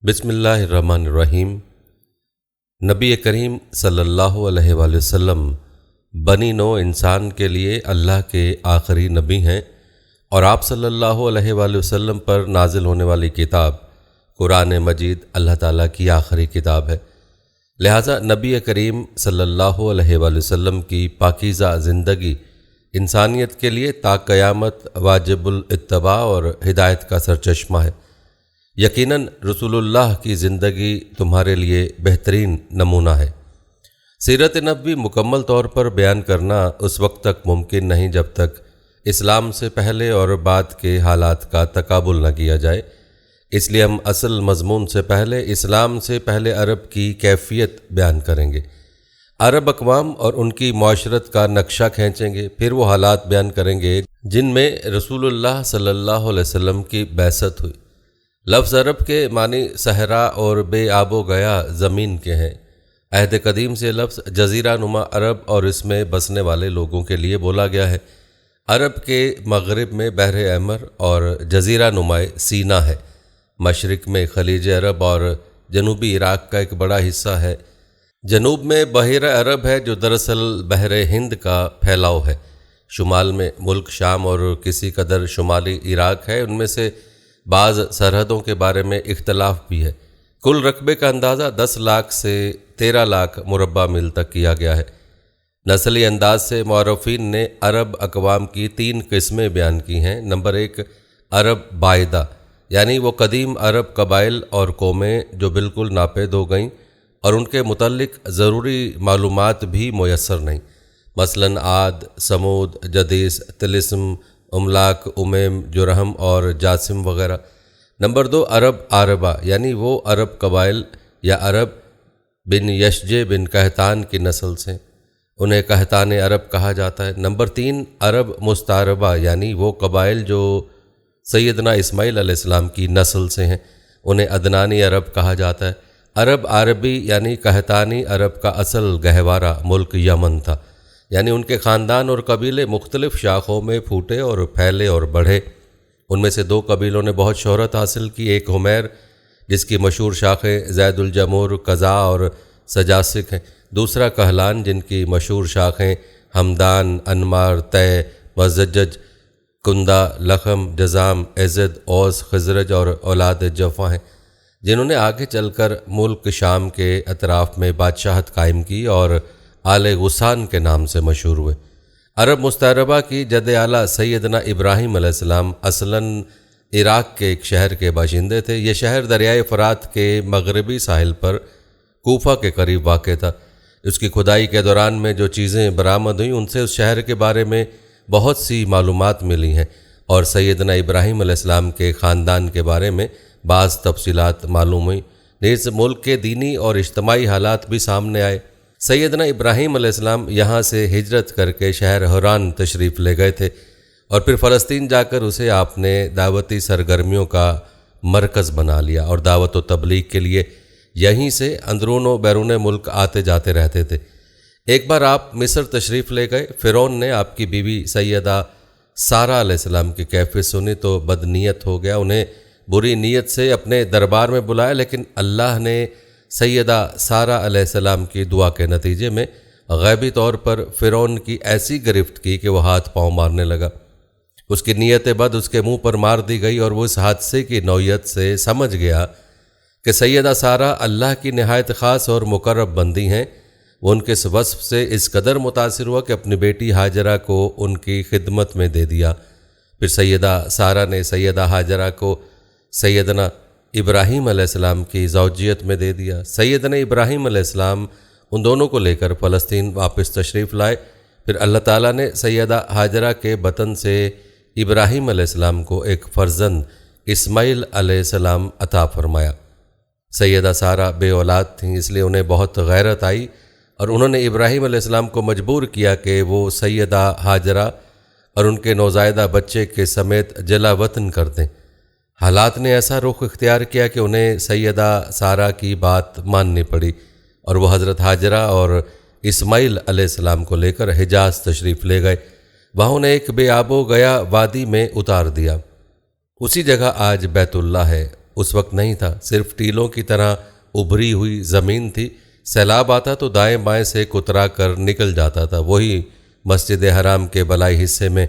بسم اللہ الرحمن الرحیم۔ نبی کریم صلی اللہ علیہ وآلہ وسلم بنی نوع انسان کے لیے اللہ کے آخری نبی ہیں، اور آپ صلی اللہ علیہ وآلہ وسلم پر نازل ہونے والی کتاب قرآن مجید اللہ تعالیٰ کی آخری کتاب ہے۔ لہٰذا نبی کریم صلی اللہ علیہ وآلہ وسلم کی پاکیزہ زندگی انسانیت کے لیے تا قیامت واجب الاتباع اور ہدایت کا سرچشمہ ہے۔ یقیناً رسول اللہ کی زندگی تمہارے لیے بہترین نمونہ ہے۔ سیرت نبوی مکمل طور پر بیان کرنا اس وقت تک ممکن نہیں جب تک اسلام سے پہلے اور بعد کے حالات کا تقابل نہ کیا جائے۔ اس لیے ہم اصل مضمون سے پہلے اسلام سے پہلے عرب کی کیفیت بیان کریں گے، عرب اقوام اور ان کی معاشرت کا نقشہ کھینچیں گے، پھر وہ حالات بیان کریں گے جن میں رسول اللہ صلی اللہ علیہ وسلم کی بعثت ہوئی۔ لفظ عرب کے معنی صحرا اور بے آب و گیا زمین کے ہیں۔ عہد قدیم سے لفظ جزیرہ نما عرب اور اس میں بسنے والے لوگوں کے لیے بولا گیا ہے۔ عرب کے مغرب میں بحر احمر اور جزیرہ نما سینا ہے، مشرق میں خلیج عرب اور جنوبی عراق کا ایک بڑا حصہ ہے۔ جنوب میں بحیرہ عرب ہے جو دراصل بحر ہند کا پھیلاؤ ہے۔ شمال میں ملک شام اور کسی قدر شمالی عراق ہے، ان میں سے بعض سرحدوں کے بارے میں اختلاف بھی ہے۔ کل رقبے کا اندازہ 10 لاکھ سے 13 لاکھ مربع میل تک کیا گیا ہے۔ نسلی انداز سے مورخین نے عرب اقوام کی 3 قسمیں بیان کی ہیں۔ نمبر 1، عرب بائدہ، یعنی وہ قدیم عرب قبائل اور قومیں جو بالکل ناپید ہو گئیں اور ان کے متعلق ضروری معلومات بھی میسر نہیں، مثلاً عاد، سمود، جدیس، طلسم، املاک، امیم، جرہم اور جاسم وغیرہ۔ نمبر 2، عرب عاربہ، یعنی وہ عرب قبائل یا عرب بن یشجع بن قحطان کی نسل سے، انہیں قحطان عرب کہا جاتا ہے۔ نمبر 3، عرب مستعربہ، یعنی وہ قبائل جو سیدنا اسماعیل علیہ السلام کی نسل سے ہیں، انہیں عدنانی عرب کہا جاتا ہے۔ عرب عربی یعنی قحطانی عرب کا اصل گہوارہ ملک یمن تھا، یعنی ان کے خاندان اور قبیلے مختلف شاخوں میں پھوٹے اور پھیلے اور بڑھے۔ ان میں سے 2 قبیلوں نے بہت شہرت حاصل کی، ایک حمیر جس کی مشہور شاخیں زید الجمور، قزا اور سجاسک ہیں، دوسرا کہلان جن کی مشہور شاخیں ہمدان، انمار، طے، مزجج، کندہ، لخم، جزام، عزد، اوس، خزرج اور اولاد جفا ہیں، جنہوں نے آگے چل کر ملک شام کے اطراف میں بادشاہت قائم کی اور آل غسان کے نام سے مشہور ہوئے۔ عرب مستعربہ کی جد اعلیٰ سیدنا ابراہیم علیہ السلام اصلاً عراق کے ایک شہر کے باشندے تھے۔ یہ شہر دریائے فرات کے مغربی ساحل پر کوفہ کے قریب واقع تھا۔ اس کی کھدائی کے دوران میں جو چیزیں برآمد ہوئیں ان سے اس شہر کے بارے میں بہت سی معلومات ملی ہیں، اور سیدنا ابراہیم علیہ السلام کے خاندان کے بارے میں بعض تفصیلات معلوم ہوئیں۔ نیز ملک کے دینی اور اجتماعی حالات بھی سامنے آئے۔ سیدنا ابراہیم علیہ السلام یہاں سے ہجرت کر کے شہر حران تشریف لے گئے تھے، اور پھر فلسطین جا کر اسے آپ نے دعوتی سرگرمیوں کا مرکز بنا لیا، اور دعوت و تبلیغ کے لیے یہیں سے اندرون و بیرون ملک آتے جاتے رہتے تھے۔ ایک بار آپ مصر تشریف لے گئے۔ فرعون نے آپ کی بیوی سیدہ سارہ علیہ السلام کی کیفیت سنی تو بدنیت ہو گیا، انہیں بری نیت سے اپنے دربار میں بلایا، لیکن اللہ نے سیدہ سارہ علیہ السلام کی دعا کے نتیجے میں غیبی طور پر فرعون کی ایسی گرفت کی کہ وہ ہاتھ پاؤں مارنے لگا۔ اس کی نیت بد اس کے منہ پر مار دی گئی، اور وہ اس حادثے کی نوعیت سے سمجھ گیا کہ سیدہ سارہ اللہ کی نہایت خاص اور مقرب بندی ہیں۔ وہ ان کے اس وصف سے اس قدر متاثر ہوا کہ اپنی بیٹی ہاجرہ کو ان کی خدمت میں دے دیا۔ پھر سیدہ سارہ نے سیدہ ہاجرہ کو سیدنا ابراہیم علیہ السلام کی زوجیت میں دے دیا۔ سیدنا ابراہیم علیہ السلام ان دونوں کو لے کر فلسطین واپس تشریف لائے۔ پھر اللہ تعالیٰ نے سیدہ ہاجرہ کے بطن سے ابراہیم علیہ السلام کو ایک فرزند اسماعیل علیہ السلام عطا فرمایا۔ سیدہ سارہ بے اولاد تھیں، اس لیے انہیں بہت غیرت آئی، اور انہوں نے ابراہیم علیہ السلام کو مجبور کیا کہ وہ سیدہ ہاجرہ اور ان کے نوزائیدہ بچے کے سمیت جلا وطن کر دیں۔ حالات نے ایسا رخ اختیار کیا کہ انہیں سیدہ سارہ کی بات ماننی پڑی، اور وہ حضرت ہاجرہ اور اسماعیل علیہ السلام کو لے کر حجاز تشریف لے گئے۔ وہاں انہیں ایک بے آب و گیا وادی میں اتار دیا۔ اسی جگہ آج بیت اللہ ہے، اس وقت نہیں تھا، صرف ٹیلوں کی طرح ابھری ہوئی زمین تھی، سیلاب آتا تو دائیں بائیں سے کترا کر نکل جاتا تھا۔ وہی مسجد حرام کے بالائی حصے میں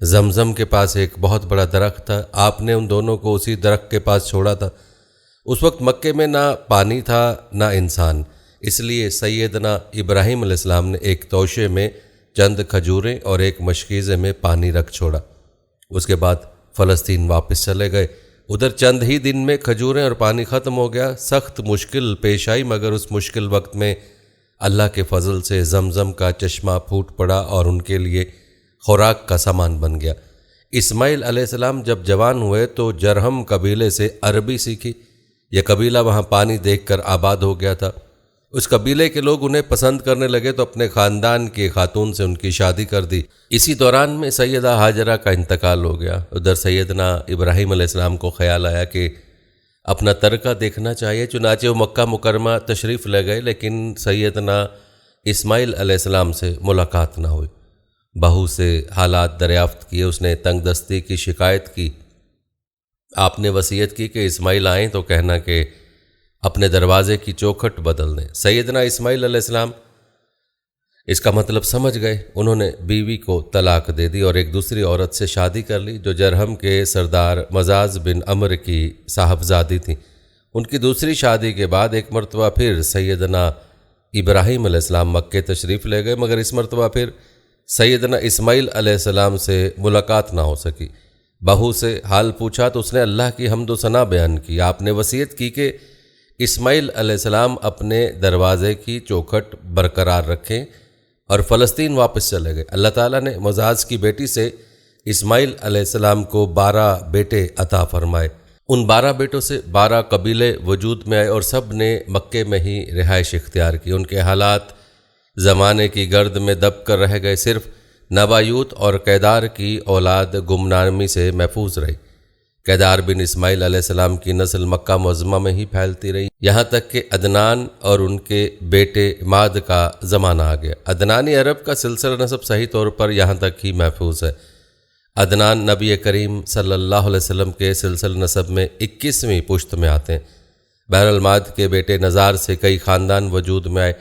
زمزم کے پاس ایک بہت بڑا درخت تھا، آپ نے ان دونوں کو اسی درخت کے پاس چھوڑا تھا۔ اس وقت مکے میں نہ پانی تھا نہ انسان، اس لیے سیدنا ابراہیم علیہ السلام نے ایک توشے میں چند کھجوریں اور ایک مشکیزے میں پانی رکھ چھوڑا۔ اس کے بعد فلسطین واپس چلے گئے۔ ادھر چند ہی دن میں کھجوریں اور پانی ختم ہو گیا۔ سخت مشکل پیش آئی، مگر اس مشکل وقت میں اللہ کے فضل سے زمزم کا چشمہ پھوٹ پڑا اور ان کے لیے خوراک کا سامان بن گیا۔ اسماعیل علیہ السلام جب جوان ہوئے تو جرہم قبیلے سے عربی سیکھی۔ یہ قبیلہ وہاں پانی دیکھ کر آباد ہو گیا تھا۔ اس قبیلے کے لوگ انہیں پسند کرنے لگے تو اپنے خاندان کی خاتون سے ان کی شادی کر دی۔ اسی دوران میں سیدہ ہاجرہ کا انتقال ہو گیا۔ ادھر سیدنا ابراہیم علیہ السلام کو خیال آیا کہ اپنا ترکہ دیکھنا چاہیے، چنانچہ وہ مکہ مکرمہ تشریف لے گئے، لیکن سیدنا اسماعیل علیہ السلام سے ملاقات نہ ہوئی۔ بہو سے حالات دریافت کیے، اس نے تنگ دستی کی شکایت کی۔ آپ نے وصیت کی کہ اسماعیل آئیں تو کہنا کہ اپنے دروازے کی چوکھٹ بدل دیں۔ سیدنا اسماعیل علیہ السلام اس کا مطلب سمجھ گئے۔ انہوں نے بیوی کو طلاق دے دی اور ایک دوسری عورت سے شادی کر لی جو جرہم کے سردار مزاز بن عمر کی صاحبزادی تھی۔ ان کی دوسری شادی کے بعد ایک مرتبہ پھر سیدنا ابراہیم علیہ السلام مکے تشریف لے گئے، مگر اس مرتبہ پھر سیدنا اسماعیل علیہ السلام سے ملاقات نہ ہو سکی۔ بہو سے حال پوچھا تو اس نے اللہ کی حمد و ثنا بیان کی۔ آپ نے وصیت کی کہ اسماعیل علیہ السلام اپنے دروازے کی چوکھٹ برقرار رکھیں اور فلسطین واپس چلے گئے۔ اللہ تعالیٰ نے مزاز کی بیٹی سے اسماعیل علیہ السلام کو 12 بیٹے عطا فرمائے۔ ان 12 بیٹوں سے 12 قبیلے وجود میں آئے اور سب نے مکے میں ہی رہائش اختیار کی۔ ان کے حالات زمانے کی گرد میں دب کر رہ گئے، صرف نبایوت اور کیدار کی اولاد گمنامی سے محفوظ رہی۔ کیدار بن اسماعیل علیہ السلام کی نسل مکہ معظمہ میں ہی پھیلتی رہی، یہاں تک کہ عدنان اور ان کے بیٹے ماد کا زمانہ آ گیا۔ عدنانی عرب کا سلسلہ نسب صحیح طور پر یہاں تک ہی محفوظ ہے۔ عدنان نبی کریم صلی اللہ علیہ وسلم کے سلسلہ نسب میں 21ویں پشت میں آتے ہیں۔ بہرحال ماد کے بیٹے نزار سے کئی خاندان وجود میں آئے۔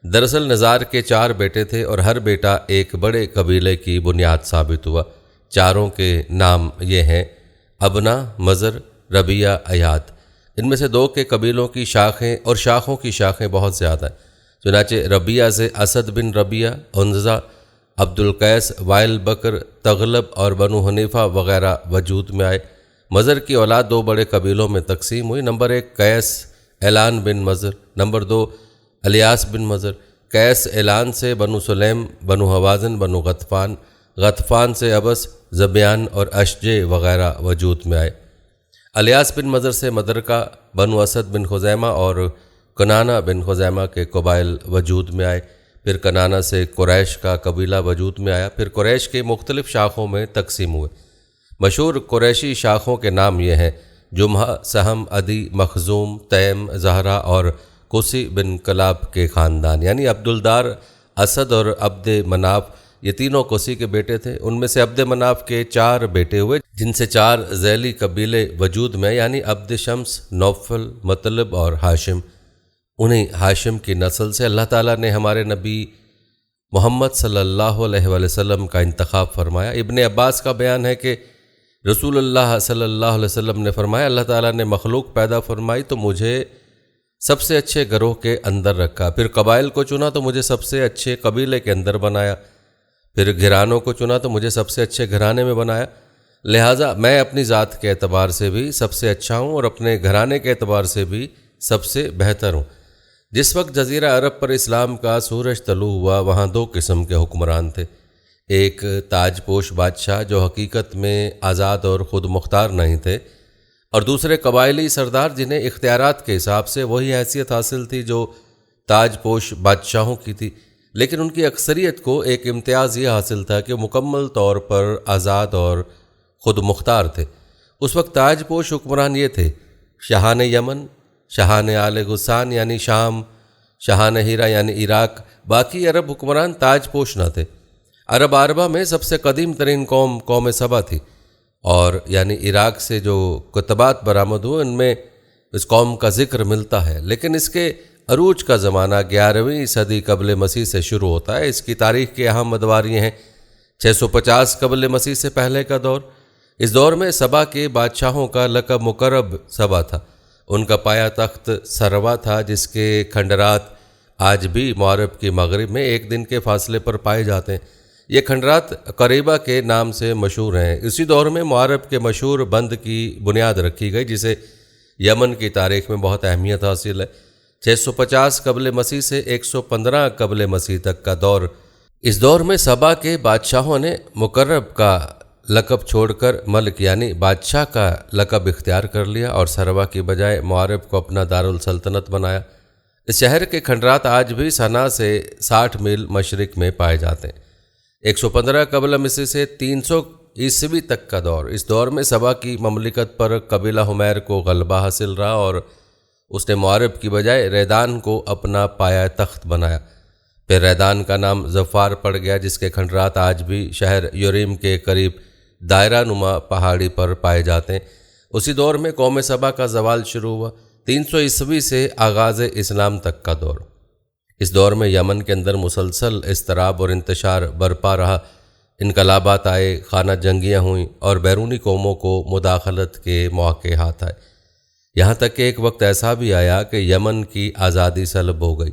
دراصل نزار کے 4 بیٹے تھے اور ہر بیٹا ایک بڑے قبیلے کی بنیاد ثابت ہوا۔ چاروں کے نام یہ ہیں: ابنا، مضر، ربیہ، ایاد۔ ان میں سے 2 کے قبیلوں کی شاخیں اور شاخوں کی شاخیں بہت زیادہ ہیں۔ چنانچہ ربیہ سے اسد بن ربیہ، عنزہ، عبد القیس، وائل بکر، تغلب اور بنو حنیفہ وغیرہ وجود میں آئے۔ مضر کی اولاد 2 بڑے قبیلوں میں تقسیم ہوئی۔ نمبر 1 قیس اعلان بن مضر، نمبر 2 الیاس بن مضر۔ قیس اعلان سے بنو سلیم، بنو حوازن، بنو غطفان، غطفان سے ابس، زبیان اور اشجے وغیرہ وجود میں آئے۔ الیاس بن مضر سے مدرکہ، بنو اسد بن خزیمہ اور کنانہ بن خزیمہ کے قبائل وجود میں آئے۔ پھر کنانہ سے قریش کا قبیلہ وجود میں آیا۔ پھر قریش کے مختلف شاخوں میں تقسیم ہوئے۔ مشہور قریشی شاخوں کے نام یہ ہیں: جمحہ، سہم، عدی، مخزوم، تیم، زہرہ اور قصی بن کلاب کے خاندان، یعنی عبدالدار، اسد اور عبد مناف، یہ تینوں قصی کے بیٹے تھے۔ ان میں سے عبد مناف کے 4 بیٹے ہوئے، جن سے 4 ذیلی قبیلے وجود میں، یعنی عبد شمس، نوفل، مطلب اور ہاشم۔ انہیں ہاشم کی نسل سے اللہ تعالیٰ نے ہمارے نبی محمد صلی اللہ علیہ وآلہ وسلم کا انتخاب فرمایا۔ ابن عباس کا بیان ہے کہ رسول اللہ صلی اللہ علیہ وسلم نے فرمایا، اللہ تعالیٰ نے مخلوق پیدا فرمائی تو مجھے سب سے اچھے گروہ کے اندر رکھا، پھر قبائل کو چنا تو مجھے سب سے اچھے قبیلے کے اندر بنایا، پھر گھرانوں کو چنا تو مجھے سب سے اچھے گھرانے میں بنایا، لہٰذا میں اپنی ذات کے اعتبار سے بھی سب سے اچھا ہوں اور اپنے گھرانے کے اعتبار سے بھی سب سے بہتر ہوں۔ جس وقت جزیرہ عرب پر اسلام کا سورج طلوع ہوا، وہاں 2 قسم کے حکمران تھے۔ ایک تاج پوش بادشاہ جو حقیقت میں آزاد اور خود مختار نہیں تھے، اور دوسرے قبائلی سردار جنہیں اختیارات کے حساب سے وہی حیثیت حاصل تھی جو تاج پوش بادشاہوں کی تھی، لیکن ان کی اکثریت کو ایک امتیاز یہ حاصل تھا کہ مکمل طور پر آزاد اور خود مختار تھے۔ اس وقت تاج پوش حکمران یہ تھے: شاہان یمن، شاہان آل غسان یعنی شام، شاہان ہیرا یعنی عراق۔ باقی عرب حکمران تاج پوش نہ تھے۔ عرب عربہ میں سب سے قدیم ترین قوم سبا تھی، اور یعنی عراق سے جو کتبات برآمد ہوئے ان میں اس قوم کا ذکر ملتا ہے، لیکن اس کے عروج کا زمانہ 11ویں صدی قبل مسیح سے شروع ہوتا ہے۔ اس کی تاریخ کے اہم ادوار یہ ہیں: 650 قبل مسیح سے پہلے کا دور۔ اس دور میں سبا کے بادشاہوں کا لقب مکرب سبا تھا۔ ان کا پایا تخت سروا تھا، جس کے کھنڈرات آج بھی معرب کے مغرب میں ایک دن کے فاصلے پر پائے جاتے ہیں۔ یہ کھنڈرات قریبہ کے نام سے مشہور ہیں۔ اسی دور میں معرب کے مشہور بند کی بنیاد رکھی گئی، جسے یمن کی تاریخ میں بہت اہمیت حاصل ہے۔ 650 قبل مسیح سے 115 قبل مسیح تک کا دور۔ اس دور میں سبا کے بادشاہوں نے مکرب کا لقب چھوڑ کر ملک یعنی بادشاہ کا لقب اختیار کر لیا اور سروا کی بجائے معرب کو اپنا دارالسلطنت بنایا۔ اس شہر کے کھنڈرات آج بھی صنعا سے 60 میل مشرق میں پائے جاتے ہیں۔ 115 قبل مسیح سے 300 عیسوی تک کا دور۔ اس دور میں سبا کی مملکت پر قبیلہ حمیر کو غلبہ حاصل رہا اور اس نے معرب کی بجائے ریدان کو اپنا پایا تخت بنایا۔ پھر ریدان کا نام ظفار پڑ گیا، جس کے کھنڈرات آج بھی شہر یوریم کے قریب دائرہ نما پہاڑی پر پائے جاتے ہیں۔ اسی دور میں قوم سبا کا زوال شروع ہوا۔ 300 عیسوی سے آغاز اسلام تک کا دور۔ اس دور میں یمن کے اندر مسلسل اضطراب اور انتشار برپا رہا۔ انقلابات آئے، خانہ جنگیاں ہوئیں اور بیرونی قوموں کو مداخلت کے مواقع ہاتھ آئے، یہاں تک کہ ایک وقت ایسا بھی آیا کہ یمن کی آزادی سلب ہو گئی۔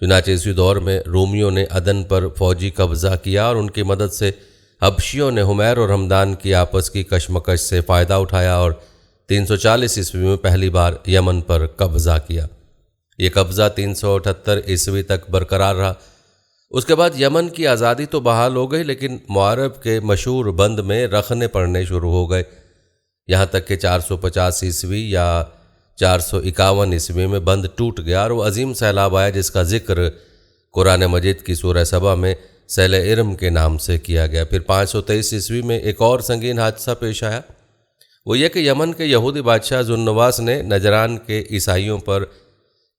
چنانچہ اسی دور میں رومیوں نے عدن پر فوجی قبضہ کیا اور ان کی مدد سے حبشیوں نے حمیر اور ہمدان کی آپس کی کشمکش سے فائدہ اٹھایا اور 340 عیسوی میں پہلی بار یمن پر قبضہ کیا۔ یہ قبضہ 378 عیسوی تک برقرار رہا۔ اس کے بعد یمن کی آزادی تو بحال ہو گئی، لیکن معرب کے مشہور بند میں رخنے پڑنے شروع ہو گئے، یہاں تک کہ 450 عیسوی یا 451 عیسوی میں بند ٹوٹ گیا اور وہ عظیم سیلاب آیا، جس کا ذکر قرآن مجید کی سورہ سبا میں سیل ارم کے نام سے کیا گیا۔ پھر 523 عیسوی میں ایک اور سنگین حادثہ پیش آیا، وہ یہ کہ یمن کے یہودی بادشاہ ذوالنواس نے نجران کے عیسائیوں پر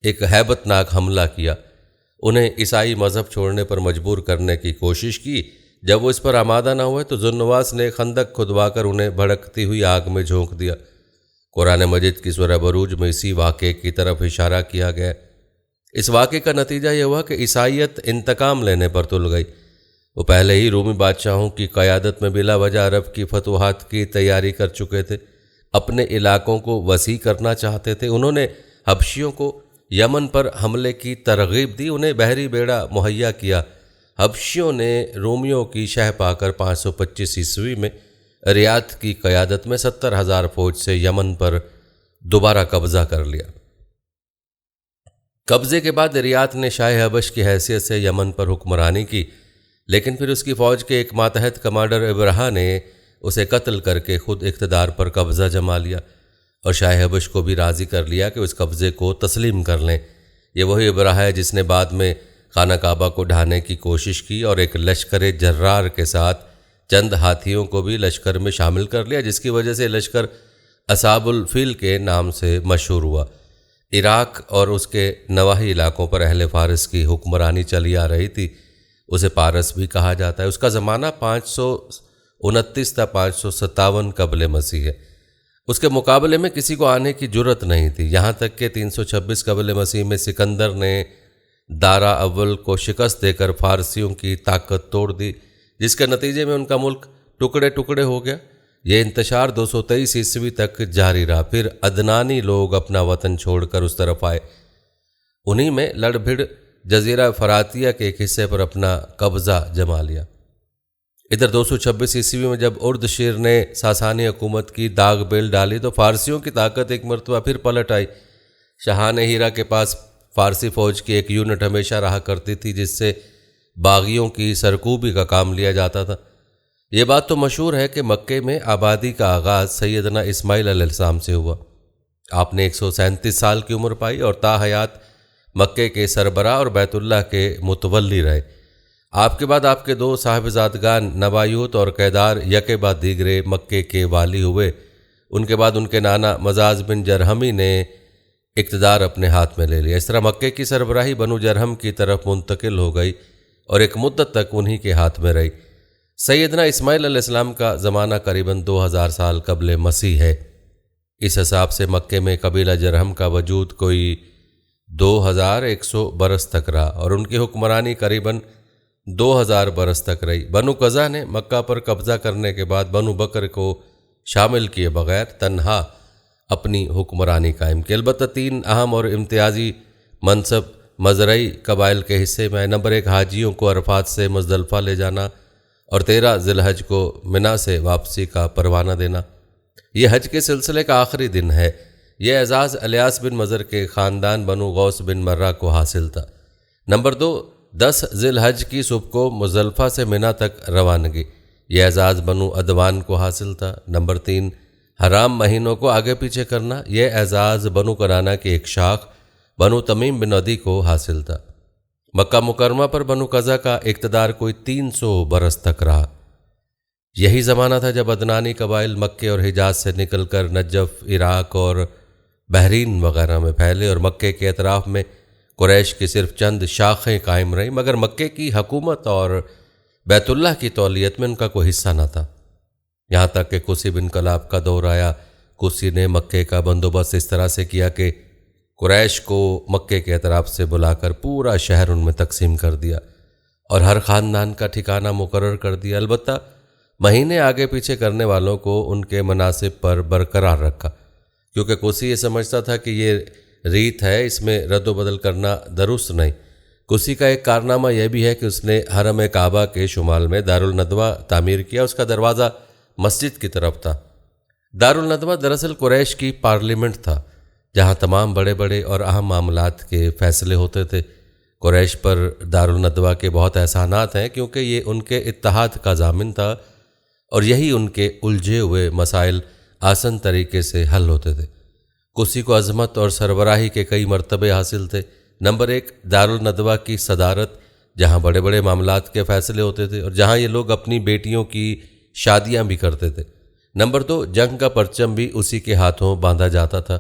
ایک ہیبت ناک حملہ کیا۔ انہیں عیسائی مذہب چھوڑنے پر مجبور کرنے کی کوشش کی۔ جب وہ اس پر آمادہ نہ ہوئے تو ذوالنواس نے خندق کھدوا کر انہیں بھڑکتی ہوئی آگ میں جھونک دیا۔ قرآن مجید کی سورہ بروج میں اسی واقعے کی طرف اشارہ کیا گیا۔ اس واقعے کا نتیجہ یہ ہوا کہ عیسائیت انتقام لینے پر تل گئی۔ وہ پہلے ہی رومی بادشاہوں کی قیادت میں بلا وجہ عرب کی فتوحات کی تیاری کر چکے تھے، اپنے علاقوں کو وسیع کرنا چاہتے تھے۔ انہوں نے حبشیوں کو یمن پر حملے کی ترغیب دی، انہیں بحری بیڑا مہیا کیا۔ حبشیوں نے رومیوں کی شہ پا کر 525 عیسوی میں ریاض کی قیادت میں 70,000 فوج سے یمن پر دوبارہ قبضہ کر لیا۔ قبضے کے بعد ریاض نے شاہ حبش کی حیثیت سے یمن پر حکمرانی کی، لیکن پھر اس کی فوج کے ایک ماتحت کمانڈر ابرہا نے اسے قتل کر کے خود اقتدار پر قبضہ جما لیا اور شاہ حبش کو بھی راضی کر لیا کہ اس قبضے کو تسلیم کر لیں۔ یہ وہی ابرہا ہے جس نے بعد میں خانہ کعبہ کو ڈھانے کی کوشش کی اور ایک لشکر جرار کے ساتھ چند ہاتھیوں کو بھی لشکر میں شامل کر لیا، جس کی وجہ سے لشکر اصحاب الفیل کے نام سے مشہور ہوا۔ عراق اور اس کے نواحی علاقوں پر اہل فارس کی حکمرانی چلی آ رہی تھی، اسے پارس بھی کہا جاتا ہے۔ اس کا زمانہ 529 تا 557 قبل مسیح ہے۔ اس کے مقابلے میں کسی کو آنے کی جرت نہیں تھی، یہاں تک کہ 326 قبل مسیح میں سکندر نے دارا اول کو شکست دے کر فارسیوں کی طاقت توڑ دی، جس کے نتیجے میں ان کا ملک ٹکڑے ٹکڑے ہو گیا۔ یہ انتشار 223 عیسوی تک جاری رہا۔ پھر عدنانی لوگ اپنا وطن چھوڑ کر اس طرف آئے، انہی میں لڑ بھڑ جزیرہ فراتیہ کے ایک حصے پر اپنا قبضہ جما لیا۔ ادھر 226 عیسوی میں جب اردشیر نے ساسانی حکومت کی داغ بیل ڈالی تو فارسیوں کی طاقت ایک مرتبہ پھر پلٹ آئی۔ شاہان ہیرا کے پاس فارسی فوج کی ایک یونٹ ہمیشہ رہا کرتی تھی، جس سے باغیوں کی سرکوبی کا کام لیا جاتا تھا۔ یہ بات تو مشہور ہے کہ مکے میں آبادی کا آغاز سیدنا اسماعیل علیہ السلام سے ہوا۔ آپ نے 137 سال کی عمر پائی اور تا حیات مکے کے سربراہ اور بیت اللہ کے متولی رہے۔ آپ کے بعد آپ کے دو صاحبزادگان نبایوت اور کیدار یکے بعد دیگرے مکے کے والی ہوئے۔ ان کے بعد ان کے نانا مزاز بن جرہمی نے اقتدار اپنے ہاتھ میں لے لیا۔ اس طرح مکے کی سربراہی بنو جرہم کی طرف منتقل ہو گئی اور ایک مدت تک انہی کے ہاتھ میں رہی۔ سیدنا اسماعیل علیہ السلام کا زمانہ قریباً 2000 سال قبل مسیح ہے۔ اس حساب سے مکے میں قبیلہ جرہم کا وجود کوئی 2100 برس تک رہا اور ان کی حکمرانی قریباً 2000 برس تک رہی۔ بنو قزا نے مکہ پر قبضہ کرنے کے بعد بنو بکر کو شامل کیے بغیر تنہا اپنی حکمرانی قائم کی۔ البتہ 3 اہم اور امتیازی منصب مزرعی قبائل کے حصے میں نمبر 1 حاجیوں کو عرفات سے مزدلفہ لے جانا اور 13 ذی الحج کو منا سے واپسی کا پروانہ دینا۔ یہ حج کے سلسلے کا آخری دن ہے۔ یہ اعزاز الیاس بن مضر کے خاندان بنو غوث بن مرہ کو حاصل تھا۔ نمبر 2 10 ذی الحج کی صبح کو مزدلفہ سے منا تک روانگی۔ یہ اعزاز بنو عدوان کو حاصل تھا۔ نمبر 3 حرام مہینوں کو آگے پیچھے کرنا۔ یہ اعزاز بنو کنانہ کی ایک شاخ بنو تمیم بن عدی کو حاصل تھا۔ مکہ مکرمہ پر بنو قزا کا اقتدار کوئی 300 برس تک رہا۔ یہی زمانہ تھا جب عدنانی قبائل مکے اور حجاز سے نکل کر نجف، عراق اور بحرین وغیرہ میں پھیلے اور مکے کے اطراف میں قریش کی صرف چند شاخیں قائم رہیں، مگر مکے کی حکومت اور بیت اللہ کی تولیت میں ان کا کوئی حصہ نہ تھا۔ یہاں تک کہ قسی بن کلاب کا دور آیا۔ قسی نے مکے کا بندوبست اس طرح سے کیا کہ قریش کو مکے کے اطراف سے بلا کر پورا شہر ان میں تقسیم کر دیا اور ہر خاندان کا ٹھکانہ مقرر کر دیا۔ البتہ مہینے آگے پیچھے کرنے والوں کو ان کے مناصب پر برقرار رکھا، کیونکہ قسی یہ سمجھتا تھا کہ یہ ریت ہے، اس میں رد و بدل کرنا درست نہیں۔ قسی کا ایک کارنامہ یہ بھی ہے کہ اس نے حرم کعبہ کے شمال میں دارالندوہ تعمیر کیا۔ اس کا دروازہ مسجد کی طرف تھا۔ دارالندوہ دراصل قریش کی پارلیمنٹ تھا، جہاں تمام بڑے بڑے اور اہم معاملات کے فیصلے ہوتے تھے۔ قریش پر دارالندوہ کے بہت احسانات ہیں، کیونکہ یہ ان کے اتحاد کا ضامن تھا اور یہی ان کے الجھے ہوئے مسائل آسان طریقے سے حل ہوتے تھے۔ قسی کو عظمت اور سربراہی کے کئی مرتبے حاصل تھے۔ نمبر 1 دارالندوہ کی صدارت، جہاں بڑے بڑے معاملات کے فیصلے ہوتے تھے اور جہاں یہ لوگ اپنی بیٹیوں کی شادیاں بھی کرتے تھے۔ نمبر 2 جنگ کا پرچم بھی اسی کے ہاتھوں باندھا جاتا تھا۔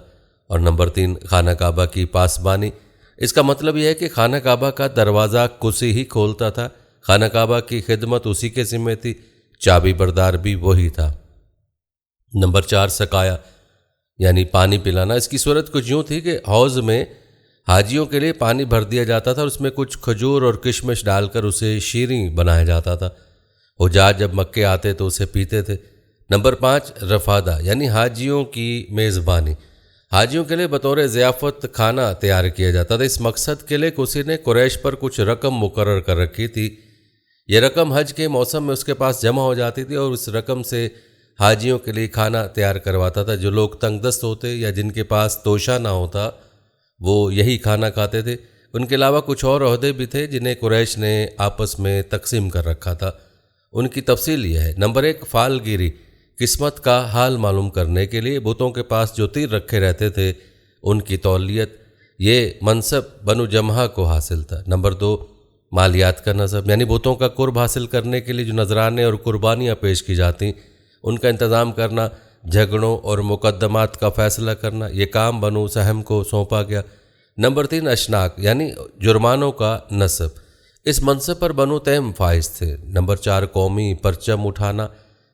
اور نمبر 3 خانہ کعبہ کی پاسبانی۔ اس کا مطلب یہ ہے کہ خانہ کعبہ کا دروازہ قسی ہی کھولتا تھا، خانہ کعبہ کی خدمت اسی کے ذمہ تھی، چابی بردار بھی وہی تھا۔ نمبر 4 سقایا یعنی پانی پلانا۔ اس کی صورت کچھ یوں تھی کہ حوض میں حاجیوں کے لیے پانی بھر دیا جاتا تھا اور اس میں کچھ کھجور اور کشمش ڈال کر اسے شیریں بنایا جاتا تھا۔ حجاج جب مکے آتے تو اسے پیتے تھے۔ نمبر 5 رفادہ یعنی حاجیوں کی میزبانی۔ حاجیوں کے لیے بطور ضیافت کھانا تیار کیا جاتا تھا۔ اس مقصد کے لیے قسی نے قریش پر کچھ رقم مقرر کر رکھی تھی۔ یہ رقم حج کے موسم میں اس کے پاس جمع ہو جاتی تھی اور اس رقم سے حاجیوں کے لیے کھانا تیار کرواتا تھا۔ جو لوگ تنگ دست ہوتے یا جن کے پاس توشہ نہ ہوتا وہ یہی کھانا کھاتے تھے۔ ان کے علاوہ کچھ اور عہدے بھی تھے جنہیں قریش نے آپس میں تقسیم کر رکھا تھا۔ ان کی تفصیل یہ ہے۔ نمبر 1 فال گیری، قسمت کا حال معلوم کرنے کے لیے بتوں کے پاس جو تیر رکھے رہتے تھے ان کی تولیت، یہ منصب بنو جمحہ کو حاصل تھا۔ نمبر 2 مالیات کا نصب یعنی بتوں کا قرب حاصل کرنے کے لیے جو نذرانے اور قربانیاں پیش کی جاتی ان کا انتظام کرنا، جھگڑوں اور مقدمات کا فیصلہ کرنا، یہ کام بنو سہم کو سونپا گیا۔ نمبر 3 اشناک یعنی جرمانوں کا نصب۔ اس منصب پر بنو تیم فائز تھے۔ نمبر 4 قومی پرچم اٹھانا،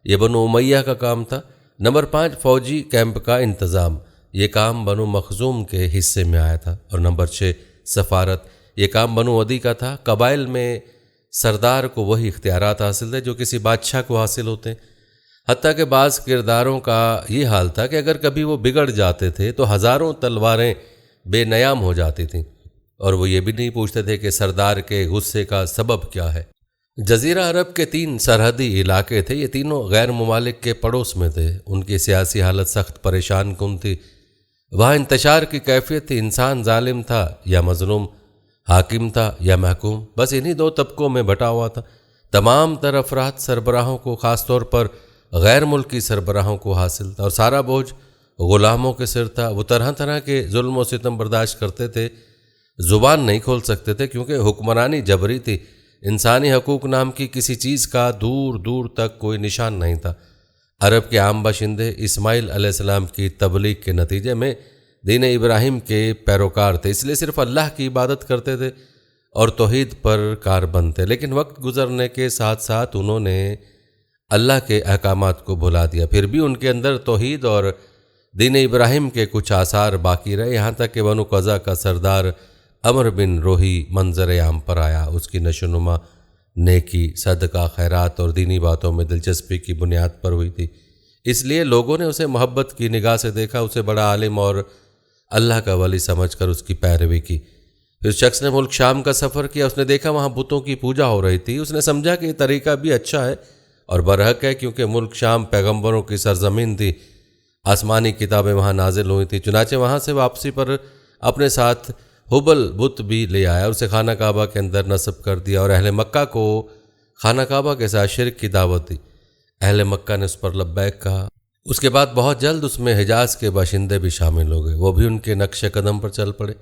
یہ بنو امیہ کا کام تھا۔ نمبر 5 فوجی کیمپ کا انتظام، یہ کام بنو مخزوم کے حصے میں آیا تھا۔ اور نمبر 6 سفارت، یہ کام بنو عدی کا تھا۔ قبائل میں سردار کو وہی اختیارات حاصل تھے جو کسی بادشاہ کو حاصل ہوتے ہیں، حتیٰ کہ بعض کرداروں کا یہ حال تھا کہ اگر کبھی وہ بگڑ جاتے تھے تو ہزاروں تلواریں بے نیام ہو جاتی تھیں اور وہ یہ بھی نہیں پوچھتے تھے کہ سردار کے غصے کا سبب کیا ہے۔ جزیرہ عرب کے 3 سرحدی علاقے تھے، یہ تینوں غیر ممالک کے پڑوس میں تھے۔ ان کی سیاسی حالت سخت پریشان کن تھی۔ وہاں انتشار کی کیفیت تھی، انسان ظالم تھا یا مظلوم، حاکم تھا یا محکوم، بس انہی 2 طبقوں میں بٹا ہوا تھا۔ تمام تر افراد سربراہوں کو، خاص طور پر غیر ملکی سربراہوں کو حاصل تھا اور سارا بوجھ غلاموں کے سر تھا۔ وہ طرح طرح کے ظلم و ستم برداشت کرتے تھے، زبان نہیں کھول سکتے تھے کیونکہ حکمرانی جبری تھی۔ انسانی حقوق نام کی کسی چیز کا دور دور تک کوئی نشان نہیں تھا۔ عرب کے عام باشندے اسماعیل علیہ السلام کی تبلیغ کے نتیجے میں دین ابراہیم کے پیروکار تھے، اس لیے صرف اللہ کی عبادت کرتے تھے اور توحید پر کاربند تھے، لیکن وقت گزرنے کے ساتھ ساتھ انہوں نے اللہ کے احکامات کو بھلا دیا۔ پھر بھی ان کے اندر توحید اور دین ابراہیم کے کچھ آثار باقی رہے، یہاں تک کہ بنو قزا کا سردار عمرو بن روحی منظر عام پر آیا۔ اس کی نشوونما نیکی، صدقہ، خیرات اور دینی باتوں میں دلچسپی کی بنیاد پر ہوئی تھی، اس لیے لوگوں نے اسے محبت کی نگاہ سے دیکھا، اسے بڑا عالم اور اللہ کا ولی سمجھ کر اس کی پیروی کی۔ پھر شخص نے ملک شام کا سفر کیا، اس نے دیکھا وہاں بتوں کی پوجا ہو رہی تھی، اس نے سمجھا کہ یہ طریقہ بھی اچھا ہے اور برحق ہے، کیونکہ ملک شام پیغمبروں کی سرزمین تھی، آسمانی کتابیں وہاں نازل ہوئی تھیں۔ چنانچہ وہاں سے واپسی پر اپنے ساتھ حبل بت بھی لے آیا، اسے خانہ کعبہ کے اندر نصب کر دیا اور اہل مکہ کو خانہ کعبہ کے ساتھ شرک کی دعوت دی۔ اہل مکہ نے اس پر لبیک کہا۔ اس کے بعد بہت جلد اس میں حجاز کے باشندے بھی شامل ہو گئے، وہ بھی ان کے نقش قدم پر چل پڑے۔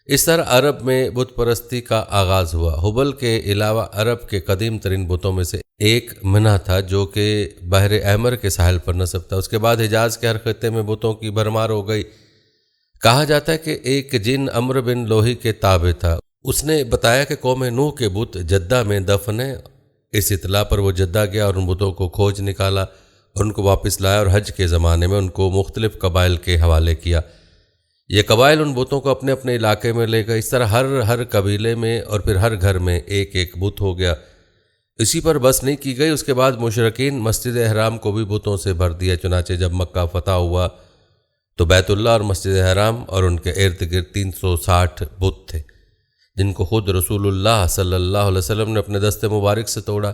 اس طرح عرب میں بت پرستی کا آغاز ہوا۔ حبل کے علاوہ عرب کے قدیم ترین بتوں میں سے ایک منہ تھا جو کہ بحر احمر کے ساحل پر نصب تھا۔ اس کے بعد حجاز کے ہر خطے میں بتوں کی بھرمار ہو گئی۔ کہا جاتا ہے کہ ایک جن عمرو بن لوہی کے تابع تھا، اس نے بتایا کہ قوم نوح کے بت جدہ میں دفن ہیں۔ اس اطلاع پر وہ جدہ گیا اور ان بتوں کو کھوج نکالا اور ان کو واپس لایا اور حج کے زمانے میں ان کو مختلف قبائل کے حوالے کیا۔ یہ قبائل ان بتوں کو اپنے اپنے علاقے میں لے گئے، اس طرح ہر قبیلے میں اور پھر ہر گھر میں ایک ایک بت ہو گیا۔ اسی پر بس نہیں کی گئی، اس کے بعد مشرکین مسجد حرام کو بھی بتوں سے بھر دیا۔ چنانچہ جب مکہ فتح ہوا تو بیت اللہ اور مسجد حرام اور ان کے ارد گرد 360 بت تھے، جن کو خود رسول اللہ صلی اللہ علیہ وسلم نے اپنے دست مبارک سے توڑا۔